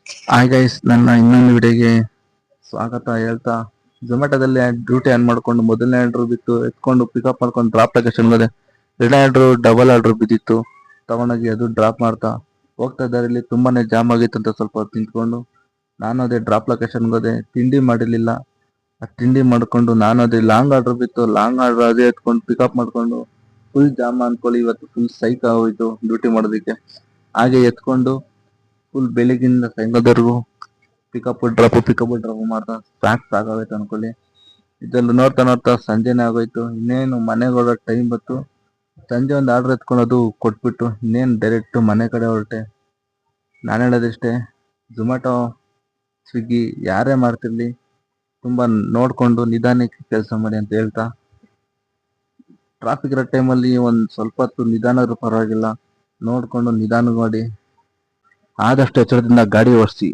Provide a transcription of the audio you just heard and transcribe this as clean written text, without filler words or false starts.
Hi guys, ನನ್ನ ಇನ್ನೊಂದು ವಿಡಿಯೋಗೆ ಸ್ವಾಗತ ಹೇಳ್ತಾ, ಝೊಮ್ಯಾಟೋದಲ್ಲಿ ಡ್ಯೂಟಿ ಆನ್ ಮಾಡ್ಕೊಂಡು ಮೊದಲನೇ ಆರ್ಡರ್ ಬಿತ್ತು ಎತ್ಕೊಂಡು ಪಿಕಪ್ ಮಾಡ್ಕೊಂಡು ಡ್ರಾಪ್ ಲೊಕೇಶನ್ ಹೋದೆ. ಎರಡನೇ ಆರ್ಡರ್ ಡಬಲ್ ಆರ್ಡರ್ ಬಿದ್ದಿತ್ತು, ತಗೊಂಡೋಗಿ ಅದು ಡ್ರಾಪ್ ಮಾಡ್ತಾ ಹೋಗ್ತಾ ಇದ್ದಾರಲ್ಲಿ ತುಂಬಾನೇ ಜಾಮ್ ಆಗಿತ್ತು ಅಂತ ಸ್ವಲ್ಪ ಹೊತ್ತು ನಿಂತ್ಕೊಂಡು ನಾನು ಅದೇ ಡ್ರಾಪ್ ಲೊಕೇಶನ್ಗೆ ಹೋದೆ. ತಿಂಡಿ ಮಾಡಿರ್ಲಿಲ್ಲ, ಆ ತಿಂಡಿ ಮಾಡ್ಕೊಂಡು ನಾನು ಅದೇ ಲಾಂಗ್ ಆರ್ಡರ್ ಬಿತ್ತು, ಲಾಂಗ್ ಆರ್ಡರ್ ಅದೇ ಎತ್ಕೊಂಡು ಪಿಕಪ್ ಮಾಡ್ಕೊಂಡು ಫುಲ್ ಜಾಮ್ ಅನ್ಕೊಳ್ಳಿ. ಇವತ್ತು ಫುಲ್ ಸೈಕ್ ಆಗೋಯ್ತು ಡ್ಯೂಟಿ ಮಾಡೋದಕ್ಕೆ. ಹಾಗೆ ಎತ್ಕೊಂಡು ಫುಲ್ ಬೆಳಿಗ್ಗಿಂದ ಸಾಯಂಕಾಲದವರೆಗೂ ಪಿಕಪ್ ಡ್ರಾಪ್ ಮಾಡ್ತಾ ಸಾಕಾಗೋಯ್ತು ಅನ್ಕೊಳ್ಳಿ. ಇದೆಲ್ಲ ನೋಡ್ತಾ ನೋಡ್ತಾ ಸಂಜೆನೇ ಆಗೋಯ್ತು. ಇನ್ನೇನು ಮನೆಗೆ ಹೊರಡೋ ಟೈಮ್ ಬಂತು. ಸಂಜೆ ಒಂದು ಆರ್ಡರ್ ಎತ್ಕೊಂಡು ಅದು ಕೊಟ್ಬಿಟ್ಟು ಇನ್ನೇನು ಡೈರೆಕ್ಟ್ ಮನೆ ಕಡೆ ಹೊರಟೆ. ನಾನು ಹೇಳೋದಿಷ್ಟೇ, ಝೊಮ್ಯಾಟೊ ಸ್ವಿಗ್ಗಿ ಯಾರೇ ಮಾಡ್ತಿರ್ಲಿ ತುಂಬ ನೋಡಿಕೊಂಡು ನಿಧಾನಕ್ಕೆ ಕೆಲಸ ಮಾಡಿ ಅಂತ ಹೇಳ್ತಾ, ಟ್ರಾಫಿಕ್ ಇರೋ ಟೈಮಲ್ಲಿ ಒಂದು ಸ್ವಲ್ಪ ಹೊತ್ತು ನಿಧಾನ ಪರವಾಗಿಲ್ಲ, ನೋಡಿಕೊಂಡು ನಿಧಾನ ಮಾಡಿ ಆದಷ್ಟು ಎಚ್ಚರದಿಂದ ಗಾಡಿ ಓಡಿಸಿ.